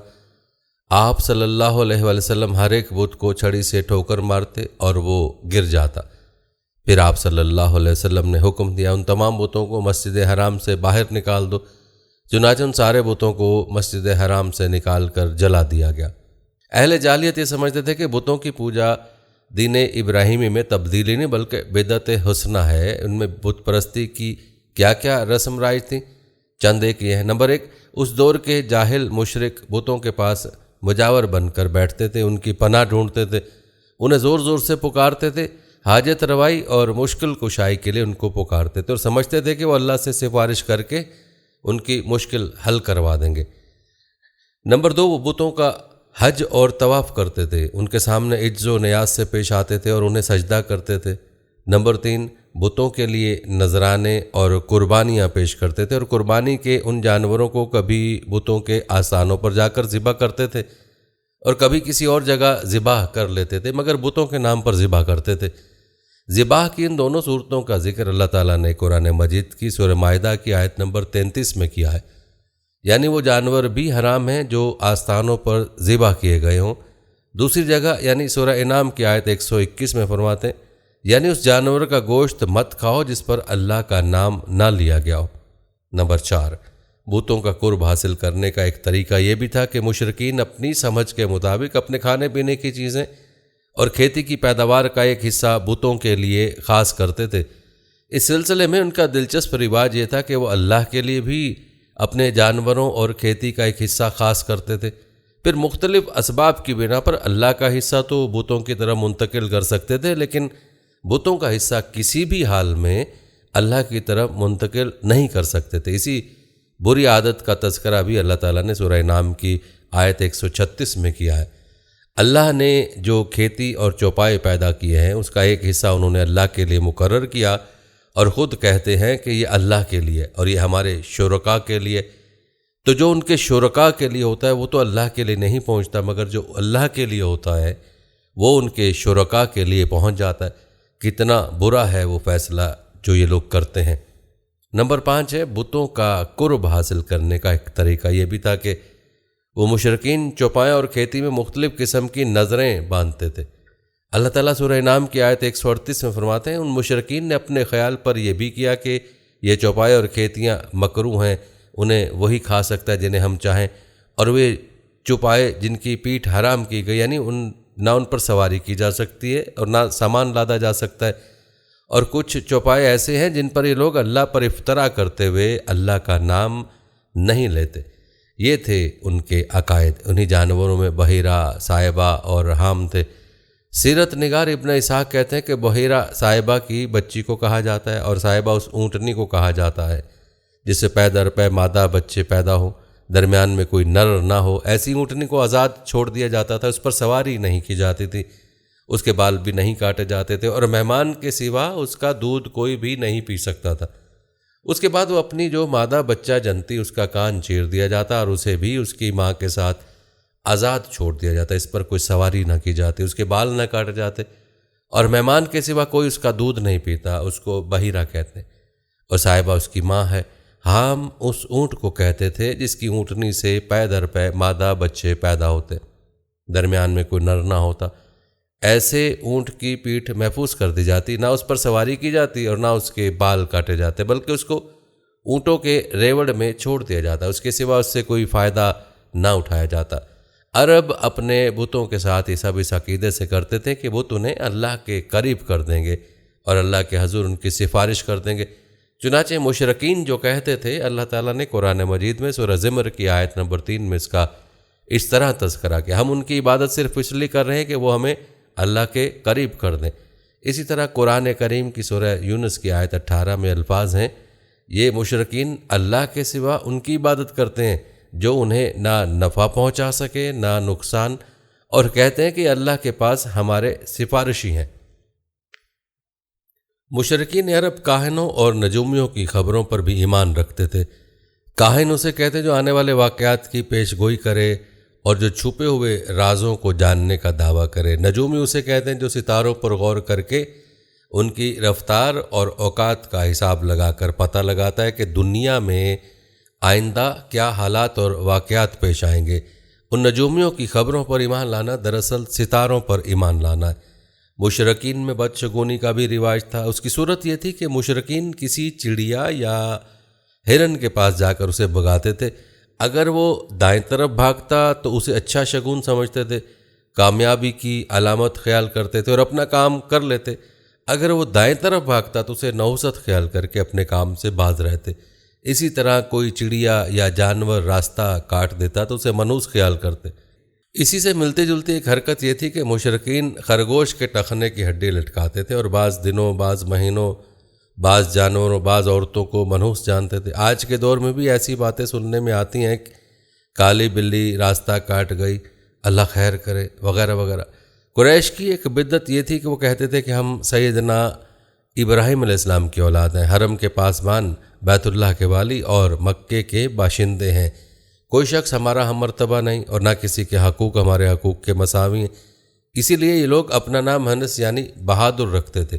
آپ صلی اللہ علیہ وسلم ہر ایک بت کو چھڑی سے ٹھوکر مارتے اور وہ گر جاتا۔ پھر آپ صلی اللہ علیہ وسلم نے حکم دیا ان تمام بتوں کو مسجد حرام سے باہر نکال دو۔ چنانچہ ان سارے بتوں کو مسجد حرام سے نکال کر جلا دیا گیا۔ اہل جاہلیت یہ سمجھتے تھے کہ بتوں کی پوجا دین ابراہیمی میں تبدیلی نہیں بلکہ بدعت حسنہ ہے۔ ان میں بت پرستی کی کیا کیا رسم رائج تھیں، چند ایک یہ ہیں۔ نمبر 1، اس دور کے جاہل مشرک بتوں کے پاس مجاور بن کر بیٹھتے تھے، ان کی پناہ ڈھونڈتے تھے، انہیں زور زور سے پکارتے تھے، حاجت روائی اور مشکل کشائی کے لیے ان کو پکارتے تھے اور سمجھتے تھے کہ وہ اللہ سے سفارش کر کے ان کی مشکل حل کروا دیں گے۔ نمبر 2، وہ بتوں کا حج اور طواف کرتے تھے، ان کے سامنے عجز و نیاز سے پیش آتے تھے اور انہیں سجدہ کرتے تھے۔ نمبر 3، بتوں کے لیے نذرانے اور قربانیاں پیش کرتے تھے اور قربانی کے ان جانوروں کو کبھی بتوں کے آستانوں پر جا کر ذبح کرتے تھے اور کبھی کسی اور جگہ ذبح کر لیتے تھے، مگر بتوں کے نام پر ذبح کرتے تھے۔ ذبح کی ان دونوں صورتوں کا ذکر اللہ تعالیٰ نے قرآن مجید کی سورہ مائدہ کی آیت نمبر 33 میں کیا ہے، یعنی وہ جانور بھی حرام ہیں جو آستانوں پر ذبح کیے گئے ہوں۔ دوسری جگہ یعنی سورہ انعام کی آیت 121 میں فرماتے ہیں، یعنی اس جانور کا گوشت مت کھاؤ جس پر اللہ کا نام نہ لیا گیا ہو۔ نمبر 4، بتوں کا قرب حاصل کرنے کا ایک طریقہ یہ بھی تھا کہ مشرکین اپنی سمجھ کے مطابق اپنے کھانے پینے کی چیزیں اور کھیتی کی پیداوار کا ایک حصہ بتوں کے لیے خاص کرتے تھے۔ اس سلسلے میں ان کا دلچسپ رواج یہ تھا کہ وہ اللہ کے لیے بھی اپنے جانوروں اور کھیتی کا ایک حصہ خاص کرتے تھے، پھر مختلف اسباب کی بنا پر اللہ کا حصہ تو بتوں کی طرف منتقل کر سکتے تھے، لیکن بتوں کا حصہ کسی بھی حال میں اللہ کی طرف منتقل نہیں کر سکتے تھے۔ اسی بری عادت کا تذکرہ بھی اللہ تعالیٰ نے سورہ انعام کی آیت 136 میں کیا ہے۔ اللہ نے جو کھیتی اور چوپائے پیدا کیے ہیں اس کا ایک حصہ انہوں نے اللہ کے لیے مقرر کیا اور خود کہتے ہیں کہ یہ اللہ کے لیے اور یہ ہمارے شرکاء کے لیے۔ تو جو ان کے شرکاء کے لیے ہوتا ہے وہ تو اللہ کے لیے نہیں پہنچتا، مگر جو اللہ کے لیے ہوتا ہے وہ ان کے شرکاء کے لیے پہنچ جاتا ہے۔ کتنا برا ہے وہ فیصلہ جو یہ لوگ کرتے ہیں۔ نمبر 5 ہے بتوں کا قرب حاصل کرنے کا ایک طریقہ یہ بھی تھا کہ وہ مشرکین چوپائے اور کھیتی میں مختلف قسم کی نظریں باندھتے تھے۔ اللہ تعالیٰ سورہ انعام کی آیت 138 میں فرماتے ہیں، ان مشرکین نے اپنے خیال پر یہ بھی کیا کہ یہ چوپائے اور کھیتیاں مکروہ ہیں، انہیں وہی کھا سکتا ہے جنہیں ہم چاہیں، اور وہ چوپائے جن کی پیٹھ حرام کی گئی، یعنی نہ ان پر سواری کی جا سکتی ہے اور نہ سامان لادا جا سکتا ہے، اور کچھ چوپائے ایسے ہیں جن پر یہ لوگ اللہ پر افطرا کرتے ہوئے اللہ کا نام نہیں لیتے۔ یہ تھے ان کے عقائد۔ انہی جانوروں میں بحیرہ، صائبہ اور رحام تھے۔ سیرت نگار ابن اسحاق کہتے ہیں کہ بحیرہ صائبہ کی بچی کو کہا جاتا ہے اور صائبہ اس اونٹنی کو کہا جاتا ہے جس سے پے در پے مادہ بچے پیدا ہوں، درمیان میں کوئی نر نہ ہو، ایسی اونٹنی کو آزاد چھوڑ دیا جاتا تھا، اس پر سواری نہیں کی جاتی تھی، اس کے بال بھی نہیں کاٹے جاتے تھے، اور مہمان کے سوا اس کا دودھ کوئی بھی نہیں پی سکتا تھا۔ اس کے بعد وہ اپنی جو مادہ بچہ جنتی اس کا کان چیر دیا جاتا اور اسے بھی اس کی ماں کے ساتھ آزاد چھوڑ دیا جاتا، اس پر کوئی سواری نہ کی جاتی، اس کے بال نہ کاٹے جاتے، اور مہمان کے سوا کوئی اس کا دودھ نہیں پیتا، اس کو بحیرہ کہتے ہیں، اور صاحبہ اس کی ماں ہے۔ ہم اس اونٹ کو کہتے تھے جس کی اونٹنی سے پے در پے مادہ بچے پیدا ہوتے، درمیان میں کوئی نر نہ ہوتا۔ ایسے اونٹ کی پیٹھ محفوظ کر دی جاتی، نہ اس پر سواری کی جاتی اور نہ اس کے بال کاٹے جاتے، بلکہ اس کو اونٹوں کے ریوڑ میں چھوڑ دیا جاتا، اس کے سوا اس سے کوئی فائدہ نہ اٹھایا جاتا۔ عرب اپنے بتوں کے ساتھ یہ سب اس عقیدے سے کرتے تھے کہ بت انہیں اللہ کے قریب کر دیں گے اور اللہ کے حضور ان کی سفارش کر دیں گے۔ چنانچہ مشرکین جو کہتے تھے، اللہ تعالیٰ نے قرآن مجید میں سورہ زمر کی آیت نمبر 3 میں اس کا اس طرح تذکرہ کیا، ہم ان کی عبادت صرف اس لیے کر رہے ہیں کہ وہ ہمیں اللہ کے قریب کر دیں۔ اسی طرح قرآن کریم کی سورہ یونس کی آیت 18 میں الفاظ ہیں، یہ مشرکین اللہ کے سوا ان کی عبادت کرتے ہیں جو انہیں نہ نفع پہنچا سکے نہ نقصان، اور کہتے ہیں کہ اللہ کے پاس ہمارے سفارشی ہیں۔ مشرکین عرب کاہنوں اور نجومیوں کی خبروں پر بھی ایمان رکھتے تھے۔ کاہن اسے کہتے جو آنے والے واقعات کی پیش گوئی کرے اور جو چھپے ہوئے رازوں کو جاننے کا دعویٰ کرے۔ نجومی اسے کہتے ہیں جو ستاروں پر غور کر کے ان کی رفتار اور اوقات کا حساب لگا کر پتہ لگاتا ہے کہ دنیا میں آئندہ کیا حالات اور واقعات پیش آئیں گے۔ ان نجومیوں کی خبروں پر ایمان لانا دراصل ستاروں پر ایمان لانا ہے۔ مشرکین میں بدشگونی کا بھی رواج تھا۔ اس کی صورت یہ تھی کہ مشرکین کسی چڑیا یا ہرن کے پاس جا کر اسے بھگاتے تھے، اگر وہ دائیں طرف بھاگتا تو اسے اچھا شگون سمجھتے تھے، کامیابی کی علامت خیال کرتے تھے اور اپنا کام کر لیتے، اگر وہ دائیں طرف بھاگتا تو اسے نحوست خیال کر کے اپنے کام سے باز رہتے۔ اسی طرح کوئی چڑیا یا جانور راستہ کاٹ دیتا تو اسے منحوس خیال کرتے۔ اسی سے ملتی جلتی ایک حرکت یہ تھی کہ مشرکین خرگوش کے ٹخنے کی ہڈی لٹکاتے تھے اور بعض دنوں، بعض مہینوں، بعض جانوروں، بعض عورتوں کو منحوس جانتے تھے۔ آج کے دور میں بھی ایسی باتیں سننے میں آتی ہیں کہ کالی بلی راستہ کاٹ گئی، اللہ خیر کرے، وغیرہ وغیرہ۔ قریش کی ایک بدعت یہ تھی کہ وہ کہتے تھے کہ ہم سیدنا ابراہیم علیہ السلام کی اولاد ہیں، حرم کے پاسبان، بیت اللہ کے والی اور مکے کے باشندے ہیں، کوئی شخص ہمارا ہم مرتبہ نہیں اور نہ کسی کے حقوق ہمارے حقوق کے مساوی ہیں۔ اسی لیے یہ لوگ اپنا نام ہنس یعنی بہادر رکھتے تھے،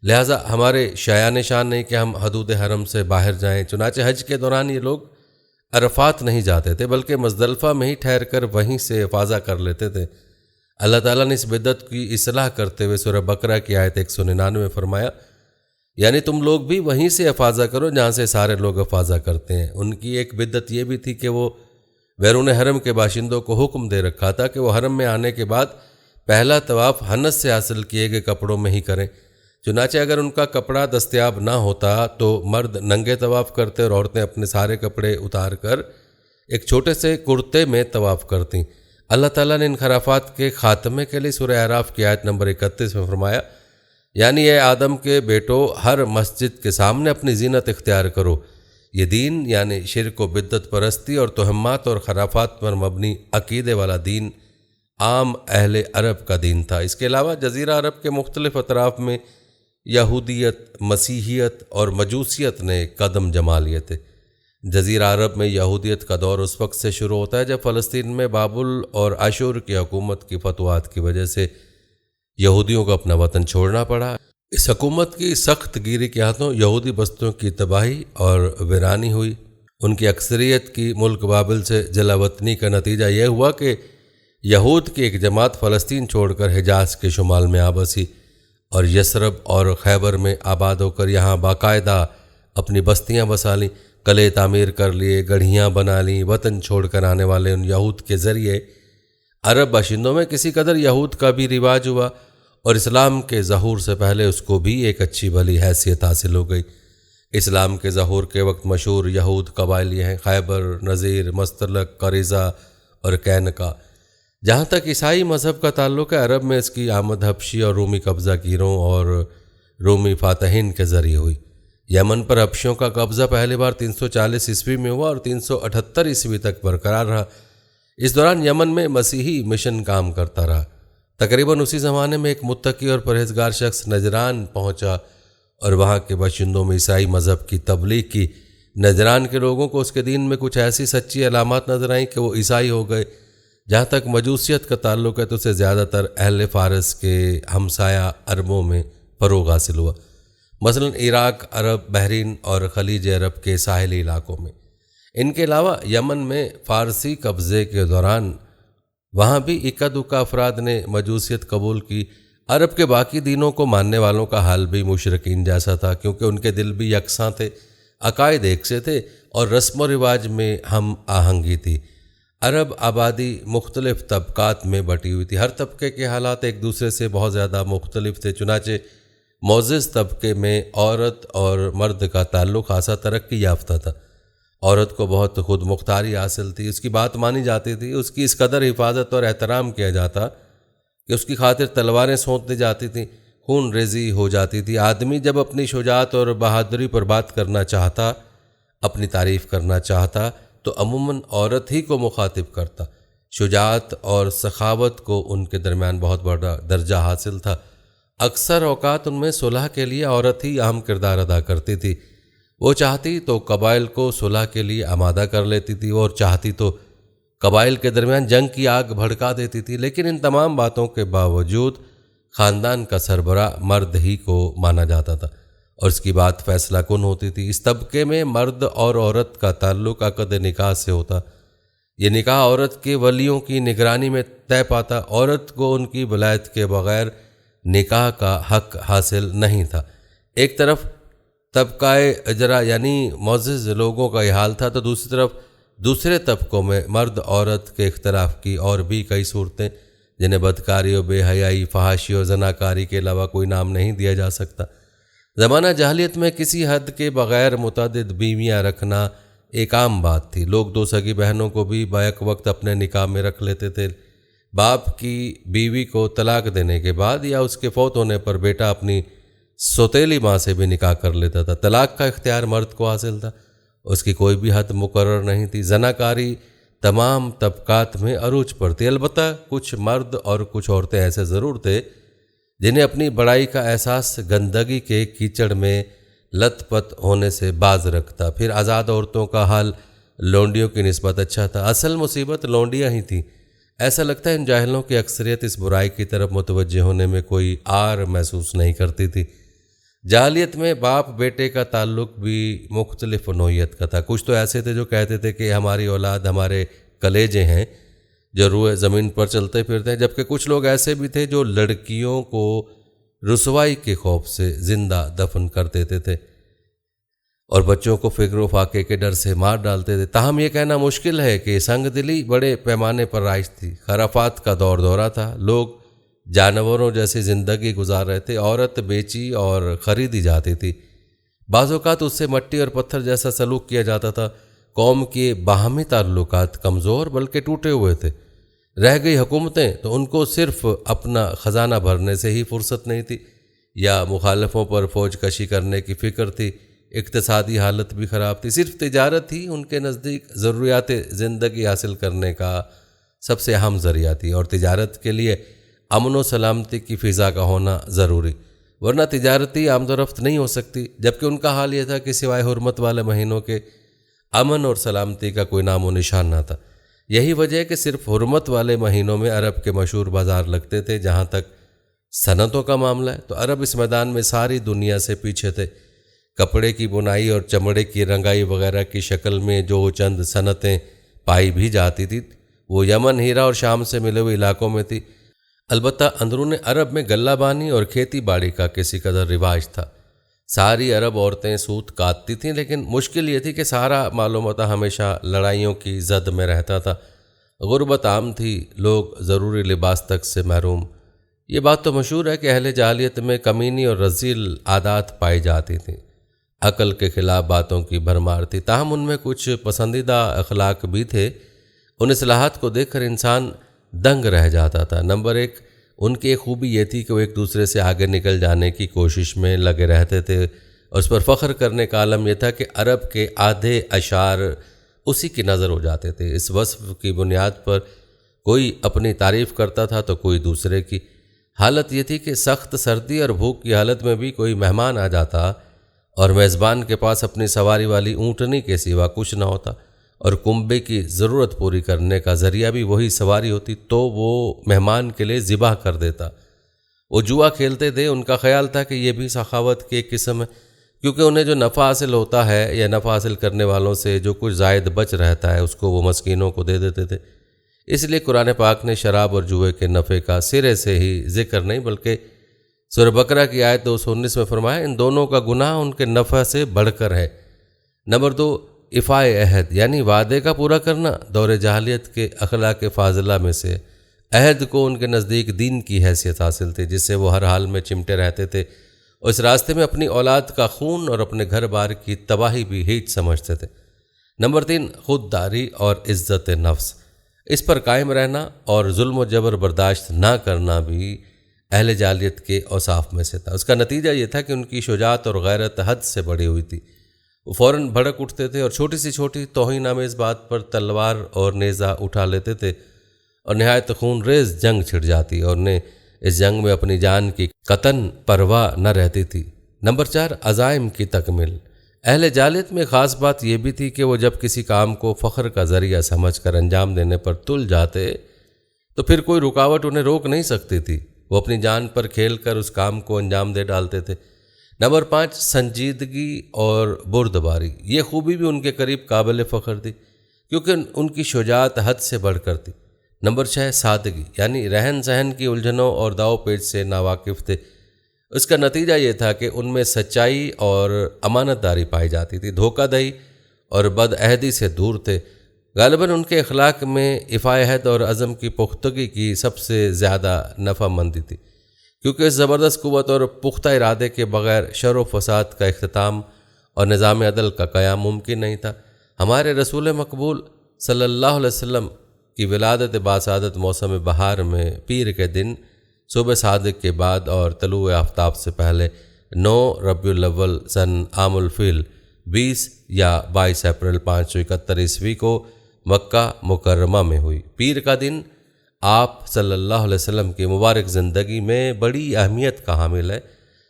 لہٰذا ہمارے شایان شان نہیں کہ ہم حدود حرم سے باہر جائیں۔ چنانچہ حج کے دوران یہ لوگ عرفات نہیں جاتے تھے بلکہ مزدلفہ میں ہی ٹھہر کر وہیں سے افاضہ کر لیتے تھے۔ اللہ تعالیٰ نے اس بدعت کی اصلاح کرتے ہوئے سورہ بقرہ کی آیت 199 میں فرمایا، یعنی تم لوگ بھی وہیں سے افاضہ کرو جہاں سے سارے لوگ افاضہ کرتے ہیں۔ ان کی ایک بدعت یہ بھی تھی کہ وہ بیرون حرم کے باشندوں کو حکم دے رکھا تھا کہ وہ حرم میں آنے کے بعد پہلا طواف حنس سے حاصل کیے گئے کپڑوں میں ہی کریں۔ چنانچہ اگر ان کا کپڑا دستیاب نہ ہوتا تو مرد ننگے طواف کرتے اور عورتیں اپنے سارے کپڑے اتار کر ایک چھوٹے سے کرتے میں طواف کرتیں۔ اللہ تعالیٰ نے ان خرافات کے خاتمے کے لیے سورہ اعراف کی آیت نمبر 31 میں فرمایا، یعنی اے آدم کے بیٹو ہر مسجد کے سامنے اپنی زینت اختیار کرو۔ یہ دین یعنی شرک و بدعت پرستی اور توہمات اور خرافات پر مبنی عقیدے والا دین عام اہل عرب کا دین تھا۔ اس کے علاوہ جزیرہ عرب کے مختلف اطراف میں یہودیت، مسیحیت اور مجوسیت نے قدم جما لیے تھے۔ جزیرہ عرب میں یہودیت کا دور اس وقت سے شروع ہوتا ہے جب فلسطین میں بابل اور عاشور کی حکومت کی فتوحات کی وجہ سے یہودیوں کو اپنا وطن چھوڑنا پڑا۔ اس حکومت کی سخت گیری کے ہاتھوں یہودی بستیوں کی تباہی اور ویرانی ہوئی۔ ان کی اکثریت کی ملک بابل سے جلا وطنی کا نتیجہ یہ ہوا کہ یہود کی ایک جماعت فلسطین چھوڑ کر حجاز کے شمال میں آ بسی اور یثرب اور خیبر میں آباد ہو کر یہاں باقاعدہ اپنی بستیاں بسا لیں، قلعے تعمیر کر لیے، گڑھیاں بنا لیں۔ وطن چھوڑ کر آنے والے ان یہود کے ذریعے عرب باشندوں میں کسی قدر یہود کا بھی رواج ہوا اور اسلام کے ظہور سے پہلے اس کو بھی ایک اچھی بھلی حیثیت حاصل ہو گئی۔ اسلام کے ظہور کے وقت مشہور یہود قبائل یہ ہیں خیبر، نذیر، مستلق، قریظہ اور کینکا۔ جہاں تک عیسائی مذہب کا تعلق ہے، عرب میں اس کی آمد حبشی اور رومی قبضہ گیروں اور رومی فاتحین کے ذریعے ہوئی۔ یمن پر حبشیوں کا قبضہ پہلی بار 340 عیسوی میں ہوا اور 378 عیسوی تک برقرار رہا۔ اس دوران یمن میں مسیحی مشن کام کرتا رہا۔ تقریباً اسی زمانے میں ایک متقی اور پرہیزگار شخص نجران پہنچا اور وہاں کے باشندوں میں عیسائی مذہب کی تبلیغ کی۔ نجران کے لوگوں کو اس کے دین میں کچھ ایسی سچی علامات نظر آئیں کہ وہ عیسائی ہو گئے۔ جہاں تک مجوسیت کا تعلق ہے تو اسے زیادہ تر اہل فارس کے ہمسایہ عربوں میں فروغ حاصل ہوا، مثلا عراق، عرب، بحرین اور خلیج عرب کے ساحلی علاقوں میں۔ ان کے علاوہ یمن میں فارسی قبضے کے دوران وہاں بھی اکا دکا افراد نے مجوسیت قبول کی۔ عرب کے باقی دینوں کو ماننے والوں کا حال بھی مشرکین جیسا تھا، کیونکہ ان کے دل بھی یکساں تھے، عقائد ایک سے تھے اور رسم و رواج میں ہم آہنگی تھی۔ عرب آبادی مختلف طبقات میں بٹی ہوئی تھی، ہر طبقے کے حالات ایک دوسرے سے بہت زیادہ مختلف تھے، چنانچہ معزز طبقے میں عورت اور مرد کا تعلق خاصا ترقی یافتہ تھا۔ عورت کو بہت خود مختاری حاصل تھی، اس کی بات مانی جاتی تھی، اس کی اس قدر حفاظت اور احترام کیا جاتا کہ اس کی خاطر تلواریں سونت دی جاتی تھیں، خون ریزی ہو جاتی تھی۔ آدمی جب اپنی شجاعت اور بہادری پر بات کرنا چاہتا، اپنی تعریف کرنا چاہتا تو عموماً عورت ہی کو مخاطب کرتا۔ شجاعت اور سخاوت کو ان کے درمیان بہت بڑا درجہ حاصل تھا۔ اکثر اوقات ان میں صلح کے لیے عورت ہی اہم کردار ادا کرتی تھی۔ وہ چاہتی تو قبائل کو صلح کے لیے آمادہ کر لیتی تھی اور چاہتی تو قبائل کے درمیان جنگ کی آگ بھڑکا دیتی تھی، لیکن ان تمام باتوں کے باوجود خاندان کا سربراہ مرد ہی کو مانا جاتا تھا اور اس کی بات فیصلہ کن ہوتی تھی۔ اس طبقے میں مرد اور عورت کا تعلق عقد نکاح سے ہوتا۔ یہ نکاح عورت کے ولیوں کی نگرانی میں طے پاتا۔ عورت کو ان کی ولایت کے بغیر نکاح کا حق حاصل نہیں تھا۔ ایک طرف طبقہ اجرا یعنی معزز لوگوں کا یہ حال تھا تو دوسری طرف دوسرے طبقوں میں مرد عورت کے اختلاف کی اور بھی کئی صورتیں جنہیں بدکاری و بے حیائی، فحاشی اور زناکاری کے علاوہ کوئی نام نہیں دیا جا سکتا۔ زمانہ جاہلیت میں کسی حد کے بغیر متعدد بیویاں رکھنا ایک عام بات تھی۔ لوگ دو سگی بہنوں کو بھی بیک وقت اپنے نکاح میں رکھ لیتے تھے۔ باپ کی بیوی کو طلاق دینے کے بعد یا اس کے فوت ہونے پر بیٹا اپنی سوتیلی ماں سے بھی نکاح کر لیتا تھا۔ طلاق کا اختیار مرد کو حاصل تھا، اس کی کوئی بھی حد مقرر نہیں تھی۔ زناکاری تمام طبقات میں عروج پر تھی، البتہ کچھ مرد اور کچھ عورتیں ایسے ضرور تھے جنہیں اپنی بڑائی کا احساس گندگی کے کیچڑ میں لت پت ہونے سے باز رکھتا۔ پھر آزاد عورتوں کا حال لونڈیوں کی نسبت اچھا تھا۔ اصل مصیبت لونڈیاں ہی تھیں۔ ایسا لگتا ہے ان جاہلوں کی اکثریت اس برائی کی طرف متوجہ ہونے میں کوئی عار محسوس نہیں کرتی تھی۔ جاہلیت میں باپ بیٹے کا تعلق بھی مختلف نوعیت کا تھا۔ کچھ تو ایسے تھے جو کہتے تھے کہ ہماری اولاد ہمارے کلیجے ہیں جو روئے زمین پر چلتے پھرتے ہیں، جبکہ کچھ لوگ ایسے بھی تھے جو لڑکیوں کو رسوائی کے خوف سے زندہ دفن کر دیتے تھے اور بچوں کو فکر و فاقے کے ڈر سے مار ڈالتے تھے۔ تاہم یہ کہنا مشکل ہے کہ سنگ دلی بڑے پیمانے پر رائج تھی۔ خرافات کا دور دورہ تھا، لوگ جانوروں جیسی زندگی گزار رہے تھے۔ عورت بیچی اور خریدی جاتی تھی، بعض اوقات اس سے مٹی اور پتھر جیسا سلوک کیا جاتا تھا۔ قوم کے باہمی تعلقات کمزور بلکہ ٹوٹے ہوئے تھے۔ رہ گئی حکومتیں تو ان کو صرف اپنا خزانہ بھرنے سے ہی فرصت نہیں تھی یا مخالفوں پر فوج کشی کرنے کی فکر تھی۔ اقتصادی حالت بھی خراب تھی، صرف تجارت ہی ان کے نزدیک ضروریات زندگی حاصل کرنے کا سب سے اہم ذریعہ تھی، اور تجارت کے لیے امن و سلامتی کی فضا کا ہونا ضروری، ورنہ تجارتی آمد و رفت نہیں ہو سکتی۔ جبکہ ان کا حال یہ تھا کہ سوائے حرمت والے مہینوں کے امن اور سلامتی کا کوئی نام و نشان نہ تھا۔ یہی وجہ ہے کہ صرف حرمت والے مہینوں میں عرب کے مشہور بازار لگتے تھے۔ جہاں تک صنعتوں کا معاملہ ہے تو عرب اس میدان میں ساری دنیا سے پیچھے تھے۔ کپڑے کی بنائی اور چمڑے کی رنگائی وغیرہ کی شکل میں جو چند صنعتیں پائی بھی جاتی تھی وہ یمن، ہیرا اور شام سے ملے ہوئے علاقوں میں تھی۔ البتہ اندرون عرب میں غلہ بانی اور کھیتی باڑی کا کسی قدر رواج تھا۔ ساری عرب عورتیں سوت کاٹتی تھیں، لیکن مشکل یہ تھی کہ سارا مال و متاع ہمیشہ لڑائیوں کی زد میں رہتا تھا۔ غربت عام تھی، لوگ ضروری لباس تک سے محروم۔ یہ بات تو مشہور ہے کہ اہل جاہلیت میں کمینی اور رذیل عادات پائی جاتی تھیں، عقل کے خلاف باتوں کی بھرمار تھی۔ تاہم ان میں کچھ پسندیدہ اخلاق بھی تھے۔ ان اصلاحات کو دیکھ کر انسان دنگ رہ جاتا تھا۔ نمبر 1، ان کی ایک خوبی یہ تھی کہ وہ ایک دوسرے سے آگے نکل جانے کی کوشش میں لگے رہتے تھے۔ اور اس پر فخر کرنے کا عالم یہ تھا کہ عرب کے آدھے اشعار اسی کی نظر ہو جاتے تھے۔ اس وصف کی بنیاد پر کوئی اپنی تعریف کرتا تھا تو کوئی دوسرے کی۔ حالت یہ تھی کہ سخت سردی اور بھوک کی حالت میں بھی کوئی مہمان آ جاتا اور میزبان کے پاس اپنی سواری والی اونٹنی کے سوا کچھ نہ ہوتا اور کنبے کی ضرورت پوری کرنے کا ذریعہ بھی وہی سواری ہوتی تو وہ مہمان کے لیے ذبح کر دیتا۔ وہ جوا کھیلتے تھے، ان کا خیال تھا کہ یہ بھی سخاوت کی ایک قسم ہے، کیونکہ انہیں جو نفع حاصل ہوتا ہے یا نفع حاصل کرنے والوں سے جو کچھ زائد بچ رہتا ہے اس کو وہ مسکینوں کو دے دیتے تھے۔ اس لیے قرآن پاک نے شراب اور جوئے کے نفع کا سرے سے ہی ذکر نہیں بلکہ سورہ بقرہ کی آیت 219 میں فرمایا ان دونوں کا گناہ ان کے نفع سے بڑھ کر ہے۔ نمبر 2، افاء عہد یعنی وعدے کا پورا کرنا۔ دور جاہلیت کے اخلاق فاضلہ میں سے عہد کو ان کے نزدیک دین کی حیثیت حاصل تھی، جس سے وہ ہر حال میں چمٹے رہتے تھے اور اس راستے میں اپنی اولاد کا خون اور اپنے گھر بار کی تباہی بھی ہیچ سمجھتے تھے۔ نمبر 3، خود داری اور عزت نفس، اس پر قائم رہنا اور ظلم و جبر برداشت نہ کرنا بھی اہل جاہلیت کے اوصاف میں سے تھا۔ اس کا نتیجہ یہ تھا کہ ان کی شجاعت اور غیرت حد سے بڑھی ہوئی تھی۔ وہ فوراً بھڑک اٹھتے تھے اور چھوٹی سی چھوٹی توہین آمیز بات پر تلوار اور نیزہ اٹھا لیتے تھے اور نہایت خون ریز جنگ چھڑ جاتی اور انہیں اس جنگ میں اپنی جان کی قطعاً پرواہ نہ رہتی تھی۔ نمبر 4، عزائم کی تکمیل۔ اہل جاہلیت میں خاص بات یہ بھی تھی کہ وہ جب کسی کام کو فخر کا ذریعہ سمجھ کر انجام دینے پر تل جاتے تو پھر کوئی رکاوٹ انہیں روک نہیں سکتی تھی، وہ اپنی جان پر کھیل کر اس کام کو انجام دے ڈالتے تھے۔ نمبر 5، سنجیدگی اور بردباری، یہ خوبی بھی ان کے قریب قابل فخر تھی کیونکہ ان کی شجاعت حد سے بڑھ کر تھی۔ نمبر 6، سادگی یعنی رہن سہن کی الجھنوں اور داؤ پیچ سے ناواقف تھے۔ اس کا نتیجہ یہ تھا کہ ان میں سچائی اور امانت داری پائی جاتی تھی، دھوکہ دہی اور بد عہدی سے دور تھے۔ غالباً ان کے اخلاق میں افاء عہد اور عزم کی پختگی کی سب سے زیادہ نفع مندی تھی، کیونکہ اس زبردست قوت اور پختہ ارادے کے بغیر شر و فساد کا اختتام اور نظام عدل کا قیام ممکن نہیں تھا۔ ہمارے رسول مقبول صلی اللہ علیہ وسلم کی ولادت باسعادت موسم بہار میں پیر کے دن صبح صادق کے بعد اور طلوع آفتاب سے پہلے 9 ربیع الاول سن عام الفیل 20 یا 22 اپریل 571 عیسوی کو مکہ مکرمہ میں ہوئی۔ پیر کا دن آپ صلی اللہ علیہ وسلم کی مبارک زندگی میں بڑی اہمیت کا حامل ہے۔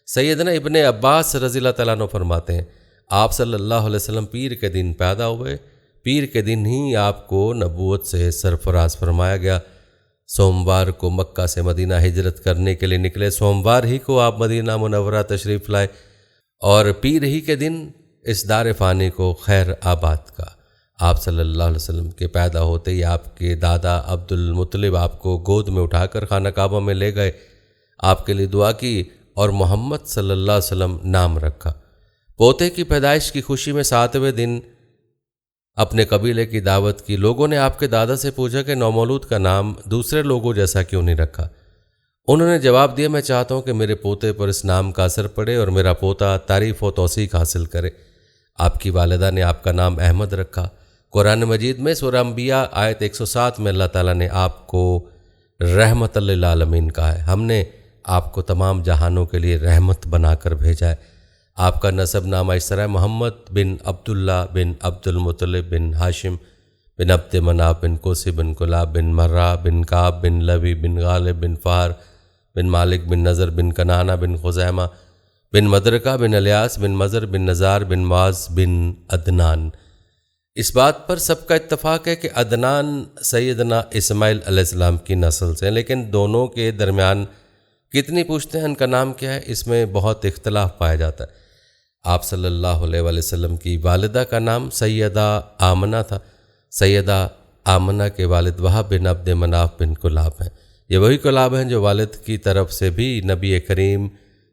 سیدنا ابن عباس رضی اللہ تعالیٰ عنہ فرماتے ہیں آپ صلی اللہ علیہ وسلم پیر کے دن پیدا ہوئے، پیر کے دن ہی آپ کو نبوت سے سرفراز فرمایا گیا۔ سوموار کو مکہ سے مدینہ ہجرت کرنے کے لیے نکلے، سوموار ہی کو آپ مدینہ منورہ تشریف لائے اور پیر ہی کے دن اس دار فانی کو خیر آباد کا۔ آپ صلی اللہ علیہ وسلم کے پیدا ہوتے ہی آپ کے دادا عبد المطلب آپ کو گود میں اٹھا کر خانہ کعبہ میں لے گئے، آپ کے لیے دعا کی اور محمد صلی اللہ علیہ وسلم نام رکھا۔ پوتے کی پیدائش کی خوشی میں 7ویں دن اپنے قبیلے کی دعوت کی۔ لوگوں نے آپ کے دادا سے پوچھا کہ نومولود کا نام دوسرے لوگوں جیسا کیوں نہیں رکھا؟ انہوں نے جواب دیا میں چاہتا ہوں کہ میرے پوتے پر اس نام کا اثر پڑے اور میرا پوتا تعریف و توثیق حاصل کرے۔ آپ کی والدہ نے آپ کا نام احمد رکھا۔ قرآن مجید میں سورہ انبیاء آیت 107 میں اللہ تعالیٰ نے آپ کو رحمت للعالمین کہا ہے، ہم نے آپ کو تمام جہانوں کے لیے رحمت بنا کر بھیجا ہے۔ آپ کا نسب نامہ اس طرح ہے محمد بن عبداللہ بن عبد المطلب بن ہاشم بن عبد مناف بن کوسی بن کلاب بن مرہ بن کعب بن لوی بن غالب بن فہر بن مالک بن نظر بن کنانہ بن خزیمہ بن مدرکہ بن الیاس بن مظر بن نزار بن معاذ بن عدنان۔ اس بات پر سب کا اتفاق ہے کہ عدنان سیدنا اسماعیل علیہ السلام کی نسل سے ہیں، لیکن دونوں کے درمیان کتنی پوچھتے ہیں ان کا نام کیا ہے، اس میں بہت اختلاف پایا جاتا ہے۔ آپ صلی اللہ علیہ وآلہ وسلم کی والدہ کا نام سیدہ آمنہ تھا۔ سیدہ آمنہ کے والد وہب بن عبد مناف بن کلاب ہیں۔ یہ وہی کلاب ہیں جو والد کی طرف سے بھی نبی کریم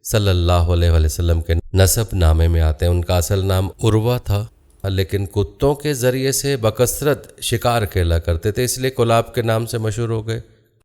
صلی اللہ علیہ وآلہ وسلم کے نسب نامے میں آتے ہیں۔ ان کا اصل نام عروہ تھا، لیکن کتوں کے ذریعے سے بکثرت شکار کھیلا کرتے تھے، اس لیے کلاب کے نام سے مشہور ہو گئے۔